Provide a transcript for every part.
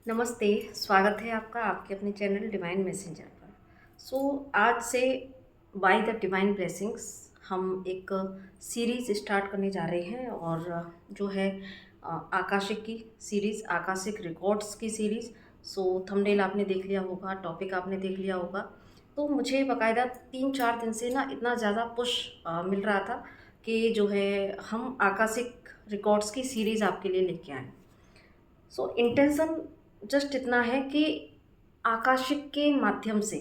नमस्ते, स्वागत है आपका आपके अपने चैनल डिवाइन मैसेंजर पर। आज से बाय द डिवाइन ब्लेसिंग्स हम एक सीरीज़ स्टार्ट करने जा रहे हैं और जो है आकाशिक की सीरीज़, आकाशिक रिकॉर्ड्स की सीरीज़। थंबनेल आपने देख लिया होगा, टॉपिक आपने देख लिया होगा। तो मुझे बाकायदा 3-4 दिन से ना इतना ज़्यादा पुश मिल रहा था कि जो है हम आकाशिक रिकॉर्ड्स की सीरीज़ आपके लिए लेके आएँ। इंटेंशन जस्ट इतना है कि आकाशिक के माध्यम से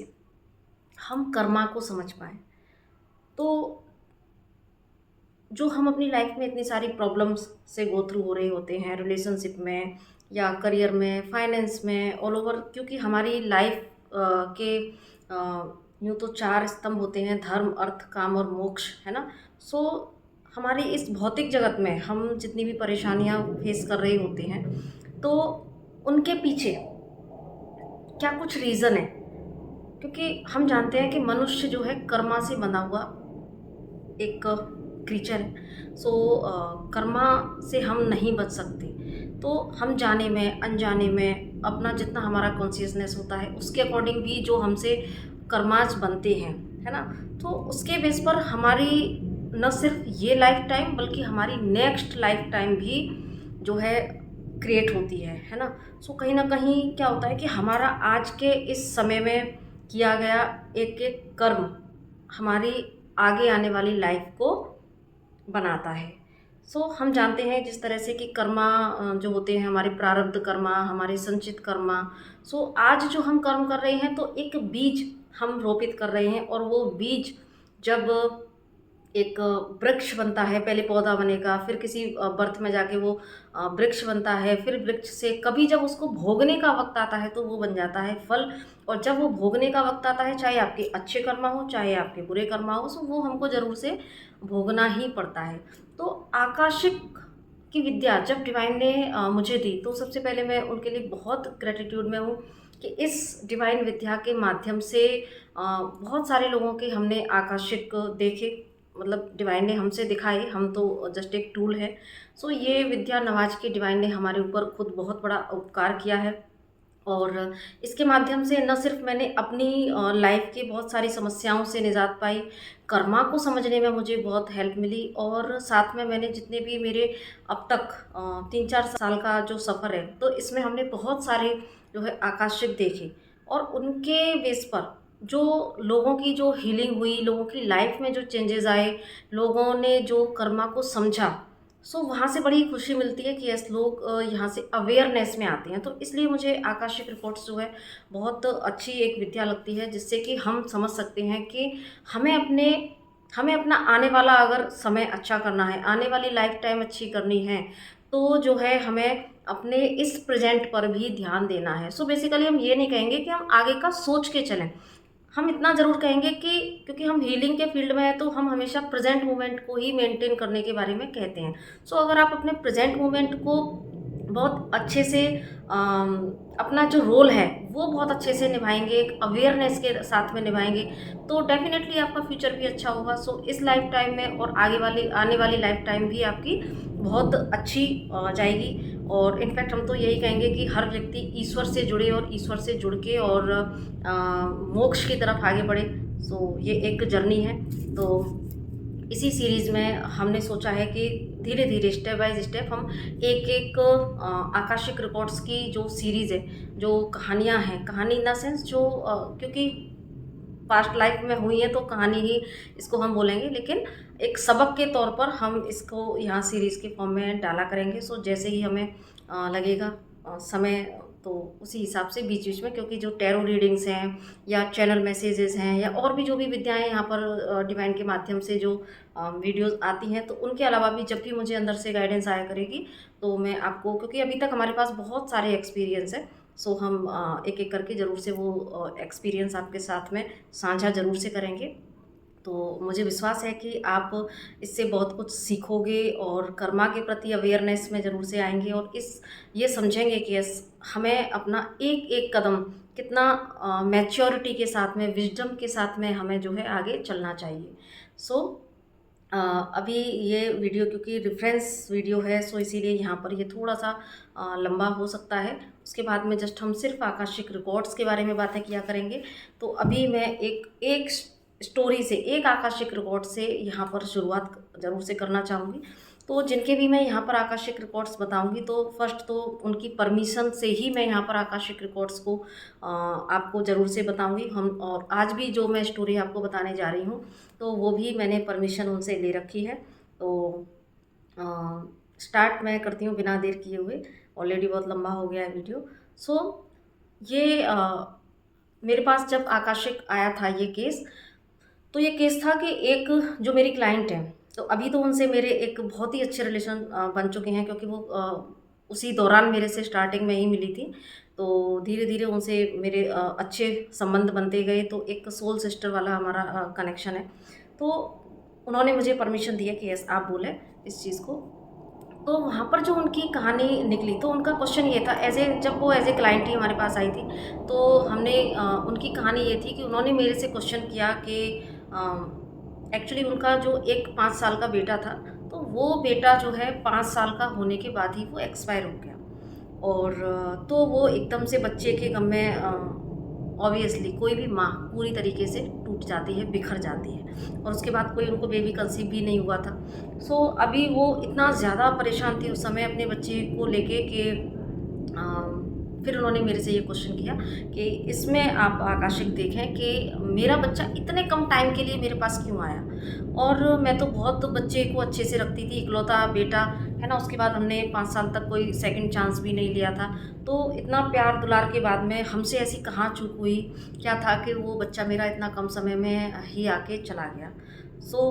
हम कर्मा को समझ पाएँ। तो जो हम अपनी लाइफ में इतनी सारी प्रॉब्लम्स से गो थ्रू हो रहे होते हैं, रिलेशनशिप में या करियर में, फाइनेंस में, ऑल ओवर, क्योंकि हमारी लाइफ के यूँ तो 4 स्तंभ होते हैं: धर्म, अर्थ, काम और मोक्ष, है ना? सो हमारी इस भौतिक जगत में हम जितनी भी परेशानियाँ फेस कर रहे होते हैं, तो उनके पीछे क्या कुछ रीज़न है? क्योंकि हम जानते हैं कि मनुष्य जो है कर्मा से बना हुआ एक क्रीचर है। कर्मा से हम नहीं बच सकते। तो हम जाने में, अनजाने में अपना जितना हमारा कॉन्शियसनेस होता है उसके अकॉर्डिंग भी जो हमसे कर्मास बनते हैं, है ना? तो उसके बेस पर हमारी न सिर्फ ये लाइफ टाइम बल्कि हमारी नेक्स्ट लाइफ टाइम भी जो है क्रिएट होती है ना? कहीं न कहीं क्या होता है कि हमारा आज के इस समय में किया गया एक-एक कर्म हमारी आगे आने वाली लाइफ को बनाता है। हम जानते हैं जिस तरह से कि कर्मा जो होते हैं हमारे प्रारब्ध कर्मा, हमारे संचित कर्मा। आज जो हम कर्म कर रहे हैं तो एक बीज हम रोपित कर रहे हैं और वो बीज जब एक वृक्ष बनता है, पहले पौधा बनेगा, फिर किसी बर्थ में जाके वो वृक्ष बनता है, फिर वृक्ष से कभी जब उसको भोगने का वक़्त आता है तो वो बन जाता है फल। और जब वो भोगने का वक़्त आता है, चाहे आपके अच्छे कर्मा हो, चाहे आपके बुरे कर्मा हो, वो हमको ज़रूर से भोगना ही पड़ता है। तो आकाशिक की विद्या जब डिवाइन ने मुझे दी, तो सबसे पहले मैं उनके लिए बहुत ग्रैटिट्यूड में हूँ कि इस डिवाइन विद्या के माध्यम से बहुत सारे लोगों के हमने आकाशिक देखे, मतलब डिवाइन ने हमसे दिखाए, हम तो जस्ट एक टूल है। ये विद्या नवाज के डिवाइन ने हमारे ऊपर खुद बहुत बड़ा उपकार किया है। और इसके माध्यम से न सिर्फ मैंने अपनी लाइफ की बहुत सारी समस्याओं से निजात पाई, कर्मा को समझने में मुझे बहुत हेल्प मिली, और साथ में मैंने जितने भी मेरे अब तक 3-4 साल का जो सफ़र है, तो इसमें हमने बहुत सारे जो है आकाशिक देखे, और उनके बेस पर जो लोगों की जो हीलिंग हुई, लोगों की लाइफ में जो चेंजेस आए, लोगों ने जो कर्मा को समझा, वहाँ से बड़ी खुशी मिलती है कि यस, लोग यहाँ से अवेयरनेस में आते हैं। तो इसलिए मुझे आकाशिक रिपोर्ट्स जो है बहुत अच्छी एक विद्या लगती है, जिससे कि हम समझ सकते हैं कि हमें अपने हमें अपना आने वाला अगर समय अच्छा करना है, आने वाली लाइफ टाइम अच्छी करनी है, तो जो है हमें अपने इस प्रेजेंट पर भी ध्यान देना है। बेसिकली हम ये नहीं कहेंगे कि हम आगे का सोच के चलें, हम इतना ज़रूर कहेंगे कि क्योंकि हम हीलिंग के फील्ड में हैं, तो हम हमेशा प्रेजेंट मोमेंट को ही मेंटेन करने के बारे में कहते हैं। अगर आप अपने प्रेजेंट मोमेंट को बहुत अच्छे से अपना जो रोल है वो बहुत अच्छे से निभाएंगे, एक अवेयरनेस के साथ में निभाएंगे, तो डेफिनेटली आपका फ्यूचर भी अच्छा होगा। इस लाइफ टाइम में और आगे वाली आने वाली लाइफ टाइम भी आपकी बहुत अच्छी जाएगी। और इनफैक्ट हम तो यही कहेंगे कि हर व्यक्ति ईश्वर से जुड़े और ईश्वर से जुड़ के और मोक्ष की तरफ आगे बढ़े। ये एक जर्नी है। तो इसी सीरीज़ में हमने सोचा है कि धीरे धीरे स्टेप बाय स्टेप हम एक एक आकाशिक रिकॉर्ड्स की जो सीरीज़ है, जो कहानियाँ हैं, कहानी इन द सेंस जो क्योंकि पास्ट लाइफ में हुई है तो कहानी ही इसको हम बोलेंगे, लेकिन एक सबक के तौर पर हम इसको यहाँ सीरीज़ के फॉर्म में डाला करेंगे। जैसे ही हमें लगेगा समय, तो उसी हिसाब से बीच बीच में, क्योंकि जो टैरो रीडिंग्स हैं या चैनल मैसेजेस हैं या और भी जो भी विद्याएं यहाँ पर डिवाइन के माध्यम से जो वीडियोस आती हैं, तो उनके अलावा भी जब भी मुझे अंदर से गाइडेंस आया करेगी, तो मैं आपको, क्योंकि अभी तक हमारे पास बहुत सारे एक्सपीरियंस है, हम एक एक करके ज़रूर से वो एक्सपीरियंस आपके साथ में साझा ज़रूर से करेंगे। तो मुझे विश्वास है कि आप इससे बहुत कुछ सीखोगे और कर्मा के प्रति अवेयरनेस में ज़रूर से आएंगे, और ये समझेंगे कि यस, हमें अपना एक एक कदम कितना मैच्योरिटी के साथ में, विजडम के साथ में हमें जो है आगे चलना चाहिए। सो अ, अभी ये वीडियो क्योंकि रेफरेंस वीडियो है, सो इसीलिए यहाँ पर ये थोड़ा-सा लंबा हो सकता है। उसके बाद में जस्ट हम सिर्फ़ आकाशिक रिकॉर्ड्स के बारे में बातें किया करेंगे। तो अभी मैं एक एक स्टोरी से, एक आकाशिक रिकॉर्ड से यहाँ पर शुरुआत ज़रूर से करना चाहूँगी। तो जिनके भी मैं यहाँ पर आकाशिक रिकॉर्ड्स बताऊँगी, तो फर्स्ट तो उनकी परमिशन से ही मैं यहाँ पर आकाशिक रिकॉर्ड्स को आपको ज़रूर से बताऊँगी। हम और आज भी जो मैं स्टोरी आपको बताने जा रही हूँ, तो वो भी मैंने परमिशन उनसे ले रखी है। तो अ, स्टार्ट मैं करती हूँ बिना देर किए हुए। ऑलरेडी बहुत लंबा हो गया है वीडियो। सो ये मेरे पास जब आकाशिक आया था ये केस, तो ये केस था कि एक जो मेरी क्लाइंट है, तो अभी तो उनसे मेरे एक बहुत ही अच्छे रिलेशन बन चुके हैं, क्योंकि वो उसी दौरान मेरे से स्टार्टिंग में ही मिली थी। तो धीरे-धीरे उनसे मेरे अच्छे संबंध बनते गए, तो एक सोल सिस्टर वाला हमारा कनेक्शन है। तो उन्होंने मुझे परमिशन दिया कि यस आप बोलें इस चीज़ को। तो वहाँ पर जो उनकी कहानी निकली, तो उनका क्वेश्चन ये था, जब वो एज़ ए क्लाइंट ही हमारे पास आई थी, तो हमने उनकी कहानी ये थी कि उन्होंने मेरे से क्वेश्चन किया कि एक्चुअली उनका जो एक 5 साल का बेटा था, तो वो बेटा जो है 5 साल का होने के बाद ही वो एक्सपायर हो गया। और तो वो एकदम से बच्चे के गम में ऑब्वियसली कोई भी माँ पूरी तरीके से टूट जाती है, बिखर जाती है, और उसके बाद कोई उनको बेबी कंसीव भी नहीं हुआ था। सो अभी वो इतना ज़्यादा परेशान थी उस समय अपने बच्चे को लेके कि फिर उन्होंने मेरे से ये क्वेश्चन किया कि इसमें आप आकाशिक देखें कि मेरा बच्चा इतने कम टाइम के लिए मेरे पास क्यों आया। और मैं तो बहुत बच्चे को अच्छे से रखती थी, इकलौता बेटा है ना। उसके बाद हमने 5 साल तक कोई सेकंड चांस भी नहीं लिया था। तो इतना प्यार दुलार के बाद में हमसे ऐसी कहाँ चूक हुई, क्या था कि वो बच्चा मेरा इतना कम समय में ही आके चला गया। सो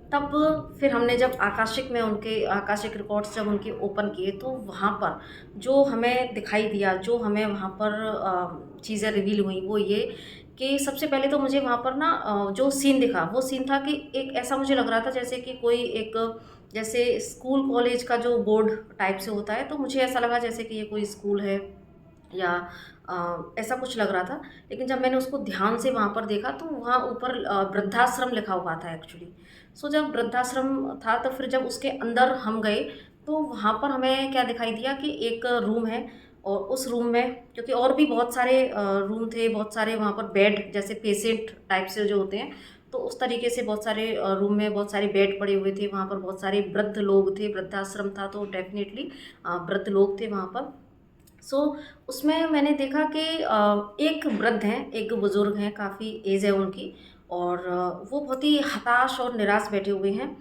तब फिर हमने जब आकाशिक में उनके आकाशिक रिकॉर्ड्स जब उनके ओपन किए, तो वहाँ पर जो हमें दिखाई दिया, जो हमें वहाँ पर चीज़ें रिवील हुई, वो ये कि सबसे पहले तो मुझे वहाँ पर ना जो सीन दिखा, वो सीन था कि एक ऐसा मुझे लग रहा था जैसे कि कोई एक, जैसे स्कूल कॉलेज का जो बोर्ड टाइप से होता है, तो मुझे ऐसा लगा जैसे कि ये कोई स्कूल है या ऐसा कुछ लग रहा था। लेकिन जब मैंने उसको ध्यान से वहाँ पर देखा, तो वहाँ ऊपर वृद्धाश्रम लिखा हुआ था एक्चुअली। सो जब वृद्धाश्रम था, तो फिर जब उसके अंदर हम गए, तो वहाँ पर हमें क्या दिखाई दिया कि एक रूम है, और उस रूम में क्योंकि और भी बहुत सारे रूम थे, बहुत सारे वहाँ पर बेड, जैसे पेशेंट टाइप से जो होते हैं, तो उस तरीके से बहुत सारे रूम में बहुत सारे बेड पड़े हुए थे। वहाँ पर बहुत सारे वृद्ध लोग थे, वृद्धाश्रम था तो डेफ़िनेटली वृद्ध लोग थे वहाँ पर। सो उसमें मैंने देखा कि एक वृद्ध हैं, एक बुज़ुर्ग हैं, काफ़ी एज है उनकी, और वो बहुत ही हताश और निराश बैठे हुए हैं,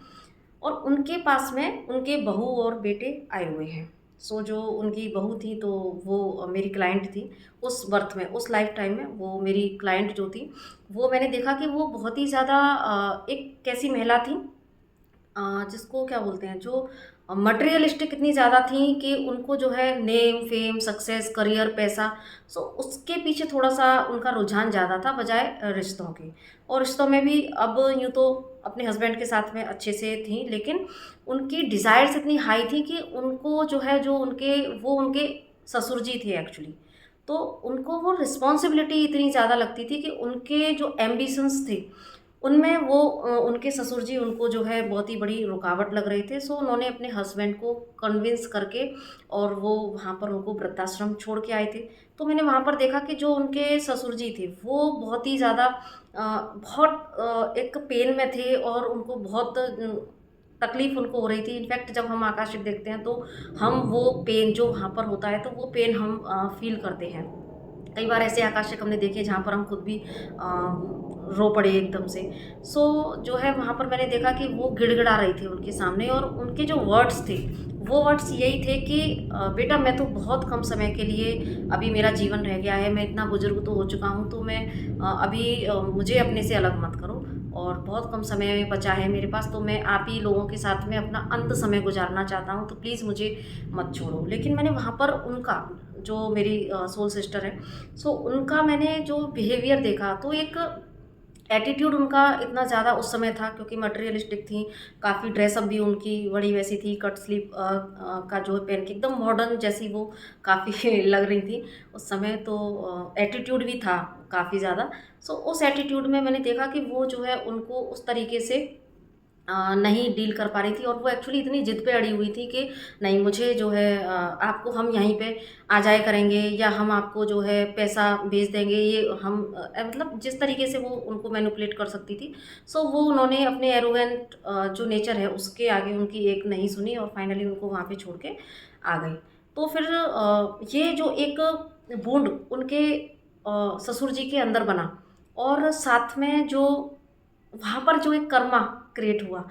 और उनके पास में उनके बहू और बेटे आए हुए हैं। सो जो उनकी बहू थी, तो वो मेरी क्लाइंट थी उस बर्थ में, उस लाइफ टाइम में वो मेरी क्लाइंट जो थी, वो मैंने देखा कि वो बहुत ही ज़्यादा एक कैसी महिला थी, जिसको क्या बोलते हैं, जो मटेरियलिस्टिक इतनी ज़्यादा थी कि उनको जो है नेम, फेम, सक्सेस, करियर, पैसा, सो उसके पीछे थोड़ा-सा उनका रुझान ज़्यादा था बजाय रिश्तों के। और रिश्तों में भी अब यूँ तो अपने हस्बैंड के साथ में अच्छे से थीं, लेकिन उनकी डिज़ायर्स इतनी हाई थी कि उनको जो है, जो उनके वो उनके ससुर जी थे एक्चुअली। तो उनको वो रिस्पॉन्सिबिलिटी इतनी ज़्यादा लगती थी कि उनके जो एम्बिशंस थे, उनमें वो उनके ससुर जी उनको जो है बहुत ही बड़ी रुकावट लग रहे थे। सो उन्होंने अपने हस्बैंड को कन्विंस करके, और वो वहाँ पर उनको वृद्धाश्रम छोड़ के आए थे। तो मैंने वहाँ पर देखा कि जो उनके ससुर जी थे, वो बहुत ही ज़्यादा बहुत एक पेन में थे, और उनको बहुत तकलीफ़ उनको हो रही थी। इनफैक्ट जब हम आकाशिक देखते हैं, तो हम वो पेन जो वहाँ पर होता है, तो वो पेन हम फ़ील करते हैं। कई बार ऐसे आकाशिक हमने देखे जहाँ पर हम खुद भी रो पड़े एकदम से। सो जो है वहाँ पर मैंने देखा कि वो गिड़गिड़ा रही थी उनके सामने, और उनके जो वर्ड्स थे, वो वर्ड्स यही थे कि बेटा मैं तो बहुत कम समय के लिए अभी मेरा जीवन रह गया है, मैं इतना बुजुर्ग तो हो चुका हूँ, तो मैं अभी मुझे अपने से अलग मत करो, और बहुत कम समय बचा है मेरे पास, तो मैं आप ही लोगों के साथ में अपना अंत समय गुजारना चाहता हूँ, तो प्लीज़ मुझे मत छोड़ो। लेकिन मैंने वहाँ पर उनका, जो मेरी सोल सिस्टर है, सो उनका मैंने जो बिहेवियर देखा, तो एक एटीट्यूड उनका इतना ज़्यादा उस समय था, क्योंकि मटेरियलिस्टिक थी, काफ़ी ड्रेसअप भी उनकी बड़ी वैसी थी, कट स्लीव का जो है पहन के एकदम मॉडर्न जैसी वो काफ़ी लग रही थी उस समय। तो एटीट्यूड भी था काफ़ी ज़्यादा। सो उस एटीट्यूड में मैंने देखा कि वो जो है उनको उस तरीके से नहीं डील कर पा रही थी, और वो एक्चुअली इतनी ज़िद पे अड़ी हुई थी कि नहीं, मुझे जो है आपको हम यहीं पे आ जाया करेंगे, या हम आपको जो है पैसा भेज देंगे, ये हम मतलब जिस तरीके से वो उनको मैनिपुलेट कर सकती थी। सो वो उन्होंने अपने एरोगेंट जो नेचर है उसके आगे उनकी एक नहीं सुनी, और फाइनली उनको वहाँ पे छोड़ के आ गई। तो फिर ये जो एक बॉन्ड उनके ससुर जी के अंदर बना, और साथ में जो वहाँ पर जो एक कर्मा क्रिएट हुआ,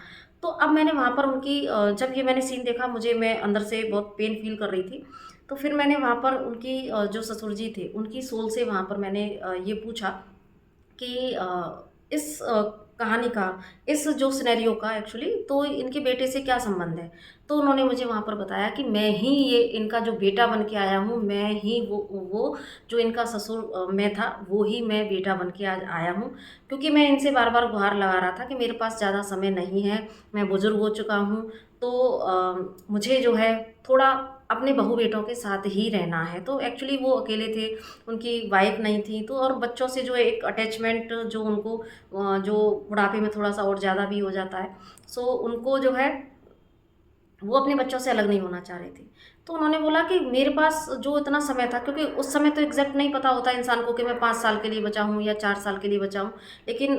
तो अब मैंने वहाँ पर उनकी जब ये मैंने सीन देखा, मुझे मैं अंदर से बहुत पेन फील कर रही थी। तो फिर मैंने वहाँ पर उनकी जो ससुर जी थे उनकी सोल से वहाँ पर मैंने ये पूछा कि इस कहानी का, इस जो सिनेरियो का एक्चुअली तो इनके बेटे से क्या संबंध है? तो उन्होंने मुझे वहाँ पर बताया कि मैं ही ये इनका जो बेटा बन के आया हूँ, मैं ही वो जो इनका ससुर मैं था, वो ही मैं बेटा बन के आज आया हूँ। क्योंकि मैं इनसे बार-बार गुहार लगा रहा था कि मेरे पास ज़्यादा समय नहीं है, मैं बुज़ुर्ग हो चुका हूँ, तो मुझे जो है थोड़ा अपने बहू-बेटों के साथ ही रहना है। तो एक्चुअली वो अकेले थे, उनकी वाइफ़ नहीं थी, तो और बच्चों से जो है एक अटैचमेंट जो उनको जो बुढ़ापे में थोड़ा-सा और ज़्यादा भी हो जाता है। सो उनको जो है वो अपने बच्चों से अलग नहीं होना चाह रही थी। तो उन्होंने बोला कि मेरे पास जो इतना समय था, क्योंकि उस समय तो एग्ज़ैक्ट नहीं पता होता इंसान को कि मैं 5 साल के लिए बचा हूँ या 4 साल के लिए बचा हूँ। लेकिन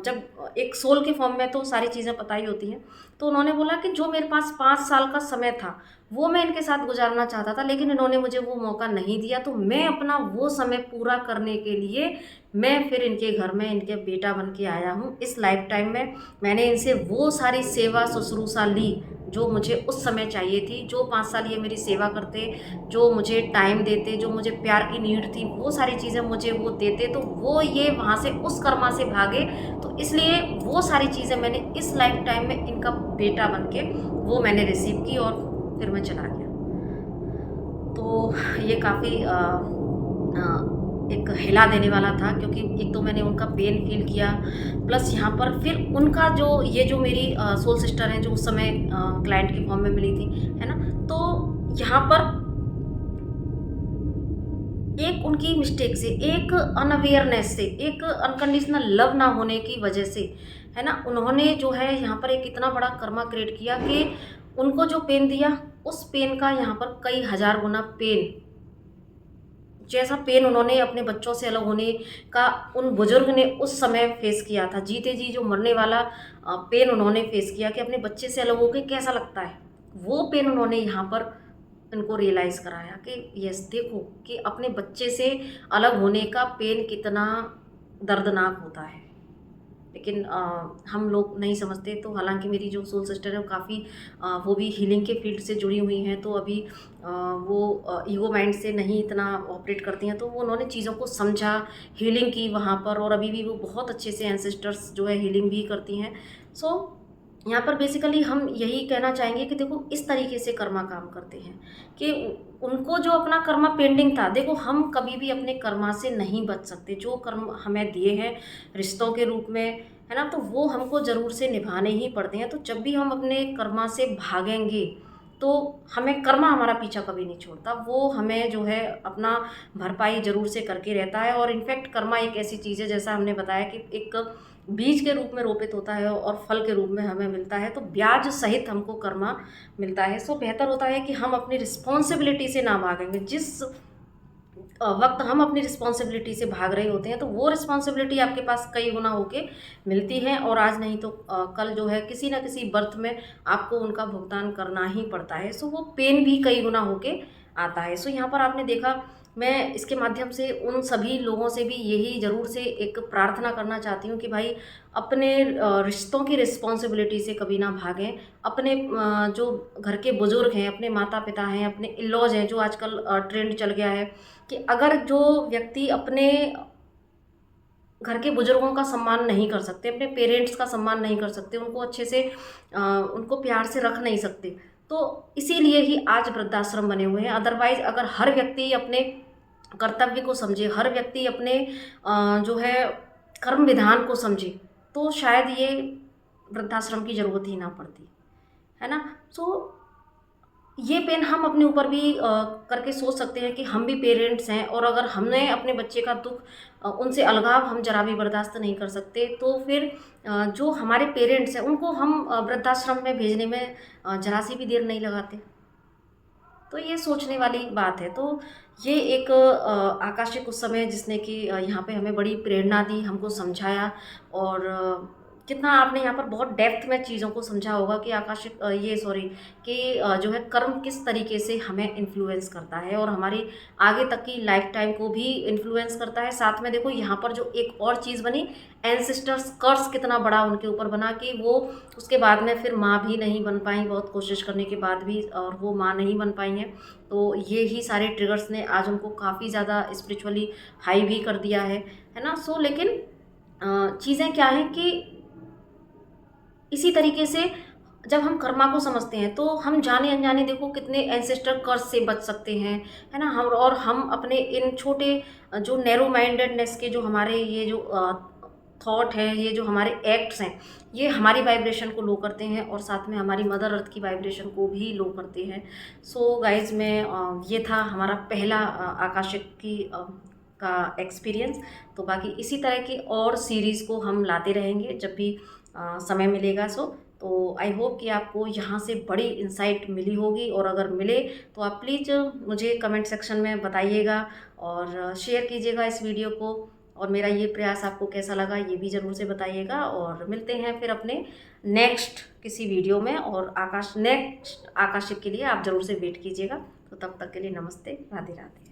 जब एक सोल के फॉर्म में तो सारी चीज़ें पता ही होती हैं। तो उन्होंने बोला कि जो मेरे पास 5 साल का समय था, वो मैं इनके साथ गुज़ारना चाहता था, लेकिन इन्होंने मुझे वो मौका नहीं दिया। तो मैं अपना वो समय पूरा करने के लिए मैं फिर इनके घर में इनके बेटा बन के आया हूँ। इस लाइफ़ टाइम में मैंने इनसे वो सारी सेवा शुश्रूषा ली जो मुझे उस समय चाहिए थी। जो 5 साल ये मेरी सेवा करते, जो मुझे टाइम देते, जो मुझे प्यार की नीड थी, वो सारी चीज़ें मुझे वो देते, तो वो ये वहाँ से उस कर्मा से भागे। तो इसलिए वो सारी चीज़ें मैंने इस लाइफ़ टाइम में इनका बेटा बन के वो मैंने रिसीव की, और फिर मैं चला गया। तो ये काफ़ी एक हिला देने वाला था, क्योंकि एक तो मैंने उनका पेन फ़ील किया, प्लस यहाँ पर फिर उनका जो ये जो मेरी सोल सिस्टर हैं जो उस समय क्लाइंट के फॉर्म में मिली थी, है ना? तो यहाँ पर एक उनकी मिस्टेक से, एक अनअवेयरनेस से, एक अनकंडीशनल लव ना होने की वजह से, है ना? उन्होंने जो है यहाँ पर एक इतना बड़ा कर्मा क्रिएट किया कि उनको जो पेन दिया, उस पेन का यहाँ पर कई हज़ार गुना पेन, जैसा पेन उन्होंने अपने बच्चों से अलग होने का उन बुजुर्ग ने उस समय फेस किया था, जीते जी जो मरने वाला पेन उन्होंने फेस किया कि अपने बच्चे से अलग होके कैसा लगता है, वो पेन उन्होंने यहाँ पर इनको रियलाइज़ कराया कि यस देखो कि अपने बच्चे से अलग होने का पेन कितना दर्दनाक होता है। लेकिन हम लोग नहीं समझते। तो हालाँकि मेरी जो सोल सिस्टर है वो काफ़ी वो भी हीलिंग के फील्ड से जुड़ी हुई हैं, तो अभी वो ईगो माइंड से नहीं इतना ऑपरेट करती हैं, तो वो उन्होंने चीज़ों को समझा, हीलिंग की वहाँ पर, और अभी भी वो बहुत अच्छे से एंसेस्टर्स जो है हीलिंग भी करती हैं। सो यहाँ पर बेसिकली हम यही कहना चाहेंगे कि देखो इस तरीके से कर्मा काम करते हैं कि उनको जो अपना कर्मा पेंडिंग था, देखो हम कभी भी अपने कर्मा से नहीं बच सकते। जो कर्म हमें दिए हैं रिश्तों के रूप में, है ना, तो वो हमको ज़रूर से निभाने ही पड़ते हैं। तो जब भी हम अपने कर्मा से भागेंगे तो हमें कर्मा हमारा पीछा कभी नहीं छोड़ता, वो हमें जो है अपना भरपाई ज़रूर से करके रहता है। और इनफैक्ट कर्मा एक ऐसी चीज़ है, जैसा हमने बताया कि एक बीज के रूप में रोपित होता है और फल के रूप में हमें मिलता है, तो ब्याज सहित हमको कर्मा मिलता है। सो बेहतर होता है कि हम अपनी रिस्पॉन्सिबिलिटी से ना भागेंगे। जिस वक्त हम अपनी रिस्पॉन्सिबिलिटी से भाग रहे होते हैं, तो वो रिस्पॉन्सिबिलिटी आपके पास कई गुना होके मिलती है, और आज नहीं तो कल जो है किसी ना किसी बर्थ में आपको उनका भुगतान करना ही पड़ता है। सो वो पेन भी कई गुना होके आता है। सो यहाँ पर आपने देखा, मैं इसके माध्यम से उन सभी लोगों से भी यही ज़रूर से एक प्रार्थना करना चाहती हूँ कि भाई अपने रिश्तों की रिस्पॉन्सिबिलिटी से कभी ना भागें। अपने जो घर के बुज़ुर्ग हैं, अपने माता-पिता हैं, अपने इन-लॉज़ हैं, जो आजकल ट्रेंड चल गया है कि अगर जो व्यक्ति अपने घर के बुजुर्गों का सम्मान नहीं कर सकते, अपने पेरेंट्स का सम्मान नहीं कर सकते, उनको अच्छे से उनको प्यार से रख नहीं सकते, तो इसीलिए ही आज वृद्धाश्रम बने हुए हैं। अदरवाइज़ अगर हर व्यक्ति अपने कर्तव्य को समझे, हर व्यक्ति अपने जो है कर्म विधान को समझे, तो शायद ये वृद्धाश्रम की ज़रूरत ही ना पड़ती, है ना? सो ये पेन हम अपने ऊपर भी करके सोच सकते हैं कि हम भी पेरेंट्स हैं, और अगर हमने अपने बच्चे का दुख, उनसे अलगाव हम जरा भी बर्दाश्त नहीं कर सकते, तो फिर जो हमारे पेरेंट्स हैं उनको हम वृद्धाश्रम में भेजने में जरा सी भी देर नहीं लगाते। तो ये सोचने वाली बात है। तो ये एक आकाशिक उस समय जिसने कि यहाँ पे हमें बड़ी प्रेरणा दी, हमको समझाया, और कितना आपने यहाँ पर बहुत डेप्थ में चीज़ों को समझा होगा कि आकाशिक ये सॉरी कि जो है कर्म किस तरीके से हमें इन्फ्लुएंस करता है और हमारी आगे तक की लाइफ टाइम को भी इन्फ्लुएंस करता है। साथ में देखो यहाँ पर जो एक और चीज़ बनी, एंसेस्टर्स कर्स कितना बड़ा उनके ऊपर बना कि वो उसके बाद में फिर माँ भी नहीं बन पाई, बहुत कोशिश करने के बाद भी, और वो माँ नहीं बन पाई हैं। तो ये ही सारे ट्रिगर्स ने आज उनको काफ़ी ज़्यादा स्पिरिचुअली हाई भी कर दिया है ना। सो लेकिन चीज़ें क्या हैं कि इसी तरीके से जब हम कर्मा को समझते हैं तो हम जाने अनजाने देखो कितने एंसेस्टर कर्स से बच सकते हैं, है ना। हम और हम अपने इन छोटे जो नैरो माइंडेडनेस के जो हमारे ये जो थॉट हैं, ये जो हमारे एक्ट्स हैं, ये हमारी वाइब्रेशन को लो करते हैं और साथ में हमारी मदर अर्थ की वाइब्रेशन को भी लो करते हैं। सो गाइज, मैं ये था हमारा पहला आकाशिक की का एक्सपीरियंस। तो बाकी इसी तरह की और सीरीज़ को हम लाते रहेंगे जब भी समय मिलेगा। तो आई होप कि आपको यहाँ से बड़ी इंसाइट मिली होगी, और अगर मिले तो आप प्लीज़ मुझे कमेंट सेक्शन में बताइएगा और शेयर कीजिएगा इस वीडियो को। और मेरा ये प्रयास आपको कैसा लगा ये भी ज़रूर से बताइएगा, और मिलते हैं फिर अपने नेक्स्ट किसी वीडियो में। और नेक्स्ट आकाशिक के लिए आप ज़रूर से वेट कीजिएगा। तो तब तक के लिए नमस्ते, राधे राधे।